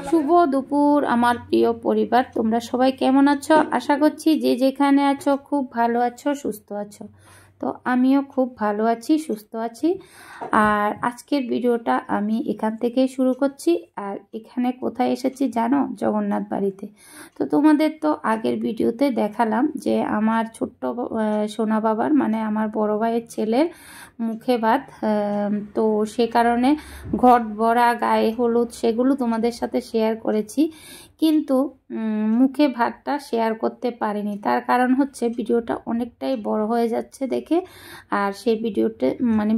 শুভ দুপুর আমার প্রিয় পরিবার, তোমরা সবাই কেমন আছো? আশা করছি যে যেখানে আছো খুব ভালো আছো, সুস্থ আছো। তো আমিও খুব ভালো আছি, সুস্থ আছি। আর আজকের ভিডিওটা আমি এখান থেকেই শুরু করছি। আর এখানে কোথায় এসেছি জানো? জগন্নাথ বাড়িতে। তো তোমাদের তো আগের ভিডিওতে দেখালাম যে আমার ছোট্ট সোনা বাবার মানে আমার বড় ভাইয়ের ছেলের মুখে ভাত, তো সে কারণে ঘট ভরা গায়ে হলুদ সেগুলো তোমাদের সাথে শেয়ার করেছি, কিন্তু মুখে ভাতটা শেয়ার করতে পারিনি। তার কারণ হচ্ছে ভিডিওটা অনেকটাই বড় হয়ে যাচ্ছে দেখে, আর সেই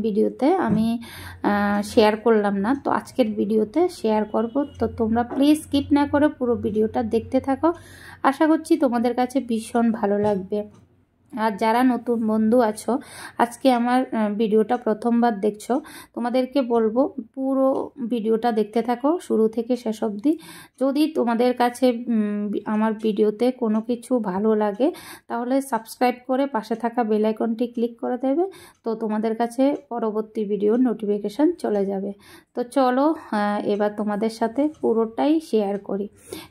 ভিডিওতে আমি শেয়ার করলাম না। তো আজকের ভিডিওতে শেয়ার করব। তো তোমরা প্লিজ স্কিপ না করে পুরো ভিডিওটা দেখতে থাকো। আশা করছি তোমাদের কাছে ভীষণ ভালো লাগবে। আর যারা নতুন বন্ধু আছো, আজকে আমার ভিডিওটা প্রথমবার দেখছো, তোমাদেরকে বলবো পুরো ভিডিওটা দেখতে থাকো শুরু থেকে শেষ অবধি। যদি তোমাদের কাছে আমার ভিডিওতে কোনো কিছু ভালো লাগে তাহলে সাবস্ক্রাইব করে পাশে থাকা বেল আইকনটি ক্লিক করে দেবে, তো তোমাদের কাছে পরবর্তী ভিডিওর নোটিফিকেশান চলে যাবে। তো চলো এবার তোমাদের সাথে পুরোটাই শেয়ার করি।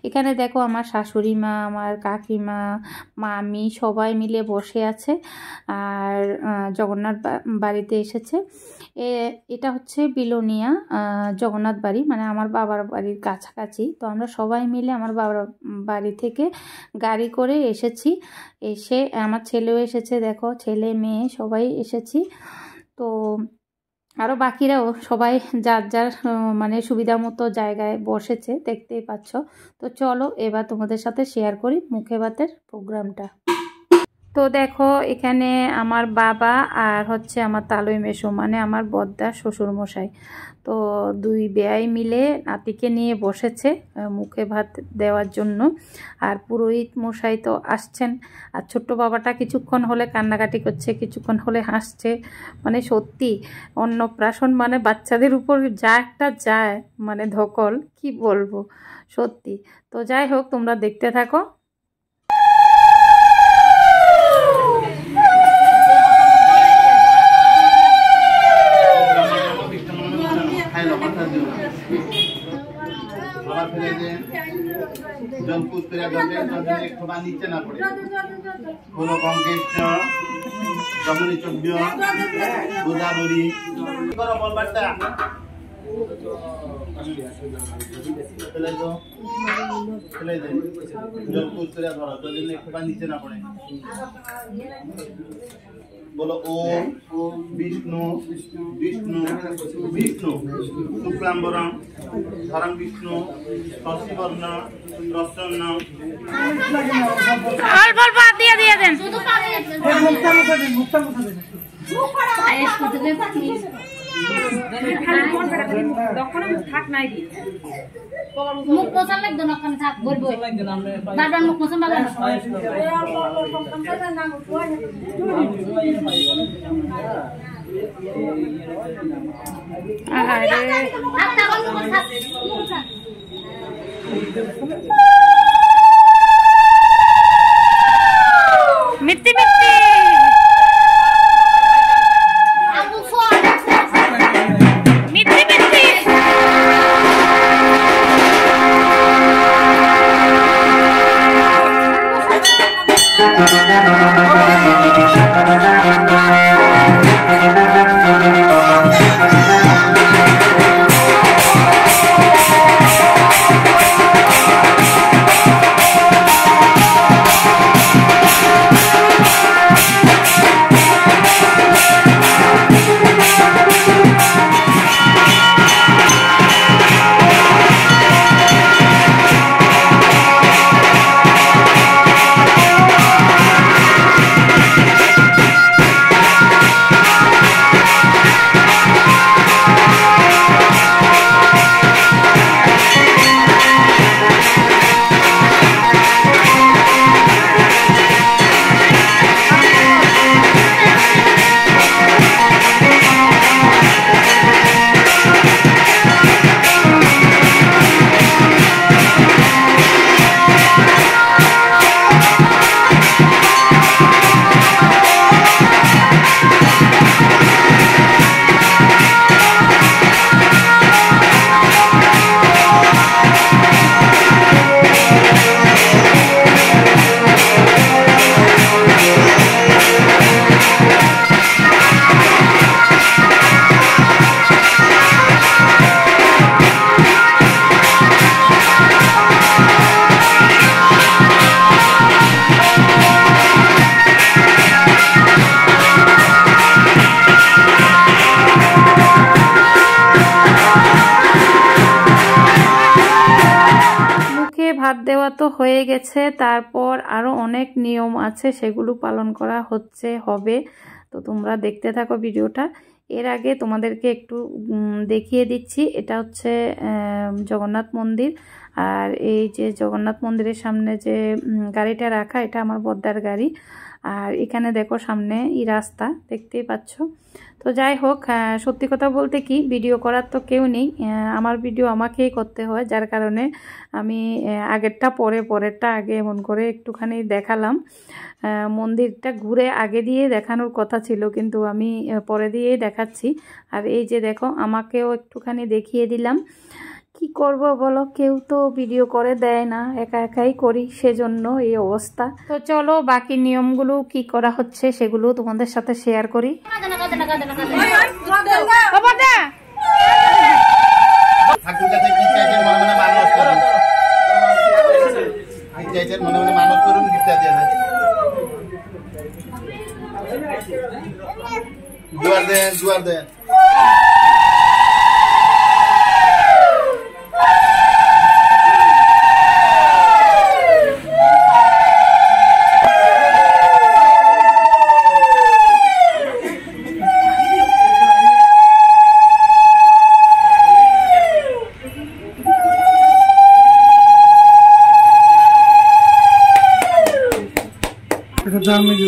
এখানে দেখো আমার শাশুড়ি মা, আমার কাকিমা, মামি সবাই মিলে বসে আছে আর জগন্নাথ বাড়িতে এসেছে। এটা হচ্ছে বিলোনিয়া জগন্নাথ বাড়ি, মানে আমার বাবার বাড়ির কাছাকাছি। তো আমরা সবাই মিলে আমার বাবার বাড়ি থেকে গাড়ি করে এসেছি। এসে আমার ছেলেও এসেছে, দেখো ছেলে মেয়ে সবাই এসেছি। তো আরও বাকিরাও সবাই যার যার মানে সুবিধা মতো জায়গায় বসেছে, দেখতেই পাচ্ছ। তো চলো এবার তোমাদের সাথে শেয়ার করি মুখে ভাতের প্রোগ্রামটা। তো দেখো এখানে আমার বাবা আর হচ্ছে আমার তালই মেশো মানে আমার বদ্দা শ্বশুর মশাই, তো দুই বেয়াই মিলে নাতিকে নিয়ে বসেছে মুখে ভাত দেওয়ার জন্য। আর পুরোহিত মশাই তো আসছেন, আর ছোট্ট বাবাটা কিছুক্ষণ হলে কান্নাকাটি করছে, কিছুক্ষণ হলে হাসছে। মানে সত্যি অন্নপ্রাশন মানে বাচ্চাদের উপর যা একটা যায় মানে ধকল, কি বলবো সত্যি। তো যাই হোক তোমরা দেখতে থাকো। জলপুর একটু নিচে না পড়ে কোনো কংকেষ্ট জমনি চব্য গোদাবরী করো বলবারটা জলপুর করে ধরো যদি একটু নিচে না পড়ে। बोलो ओम विष्णु विष्णु विष्णु शुक्लांबरम धरम विष्णु शशिवर्ण प्रसन्न और बोल बात दिया देन মুখ পোছান লাগতো না, ওখানে থাক বলবো বারবার মুখ পোছান বাবা। মিথ্যে মিথ্যে হাত দেওয়া তো হয়ে গেছে, তারপর আরও অনেক নিয়ম আছে, সেগুলো পালন করা হবে। তো তোমরা দেখতে থাকো ভিডিওটা। এর আগে তোমাদেরকে একটু দেখিয়ে দিচ্ছি, এটা হচ্ছে জগন্নাথ মন্দির। আর এই যে জগন্নাথ মন্দিরের সামনে যে গাড়িটা রাখা, এটা আমার বদ্দার গাড়ি। আর এখানে দেখো সামনে এই রাস্তা দেখতেই পাচ্ছ। তো যাই হোক, সত্যি কথা বলতে কি, ভিডিও করার তো কেউ নেই, আমার ভিডিও আমাকেই করতে হয়, যার কারণে আমি আগেরটা পরেরটা আগে এমন করে একটুখানি দেখালাম। মন্দিরটা ঘুরে আগে দিয়ে দেখানোর কথা ছিল, কিন্তু আমি পরে দিয়েই দেখাচ্ছি। আর এই যে দেখো, আমাকেও একটুখানি দেখিয়ে দিলাম। কি করব বলো, কেউ তো ভিডিও করে দেয় না, একা একাই করি, সেজন্য এই অবস্থা। তো চলো বাকি নিয়মগুলো কি করা হচ্ছে সেগুলো তোমাদের সাথে শেয়ার করি। ঠাকুর কাছে কি চাইছেন মনে মনে মানত করুন, কি চাইছেন মনে মনে মানত করুন, গীতা দিয়ে দেন। জোয়ার দেন। दाम में जो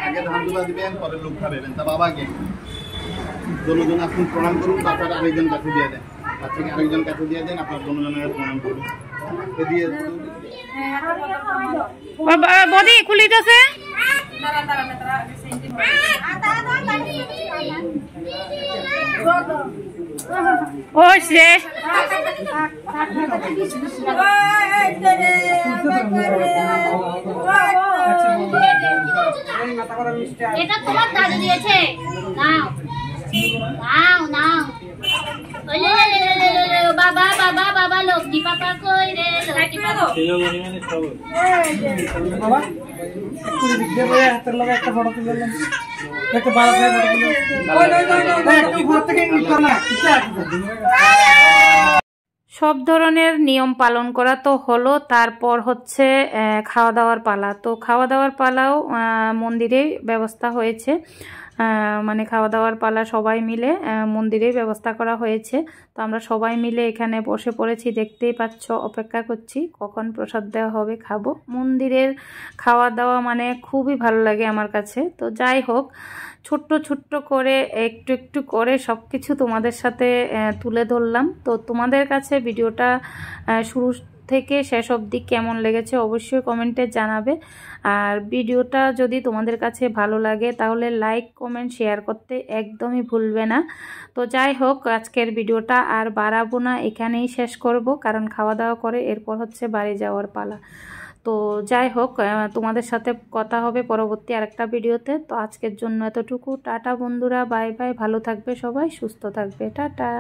আগে ধানগুলা দিবেন, পরে লোক খাবেন। তা বাবাকে দুজন আপনি প্রণাম করুন, তারপর আরেকজন কাছে দিয়ে দেন। বাচ্চাকে আরেকজন কাছে দিয়ে দেন, আপনার দুজনের প্রণাম করুন। দিয়ে বদি খুলিতেছে ও সে এটা তোমার দাদু দিয়েছে, নাও নাও নাও। বাবা বাবা বাবা লক্ষ্মী পাপা কই রে, লক্ষ্মী পাপা बाबा पूरी दिखे भाई हाथ लगा एक फोटो तुल लें एक बार से फोटो तुल एक फोटो থেকে ই করলা কিটা সব ধরনের নিয়ম পালন করা তো হলো, তারপর হচ্ছে খাওয়া দাওয়ার পালা। তো খাওয়া দাওয়ার পালাও মন্দিরে ব্যবস্থা হয়েছে, মানে খাওয়া দাওয়ার পালা সবাই মিলে মন্দিরেই ব্যবস্থা করা হয়েছে। তো আমরা সবাই মিলে এখানে বসে পড়েছি, দেখতেই পাচ্ছ, অপেক্ষা করছি কখন প্রসাদ দেওয়া হবে, খাবো। মন্দিরের খাওয়া দাওয়া মানে খুবই ভালো লাগে আমার কাছে। তো যাই হোক, ছোট্ট ছোট্ট করে একটু একটু করে সব কিছু তোমাদের সাথে তুলে ধরলাম। তো তোমাদের কাছে ভিডিওটা শুরু থেকে শেষ অবধি কেমন লেগেছে অবশ্যই কমেন্টে জানাবে। আর ভিডিওটা যদি তোমাদের কাছে ভালো লাগে তাহলে লাইক কমেন্ট শেয়ার করতে একদমই ভুলবে না। তো যাই হোক, আজকের ভিডিওটা আর বাড়াবো না, এখানেই শেষ করব, কারণ খাওয়া দাওয়া করে এরপর হচ্ছে বাড়ি যাওয়ার পালা। তো যাই হোক, তোমাদের সাথে কথা হবে পরবর্তী আরেকটা ভিডিওতে। তো আজকের জন্য এতটুকু, টাটা বন্ধুরা, বাই বাই, ভালো থাকবে সবাই, সুস্থ থাকবে, টাটা।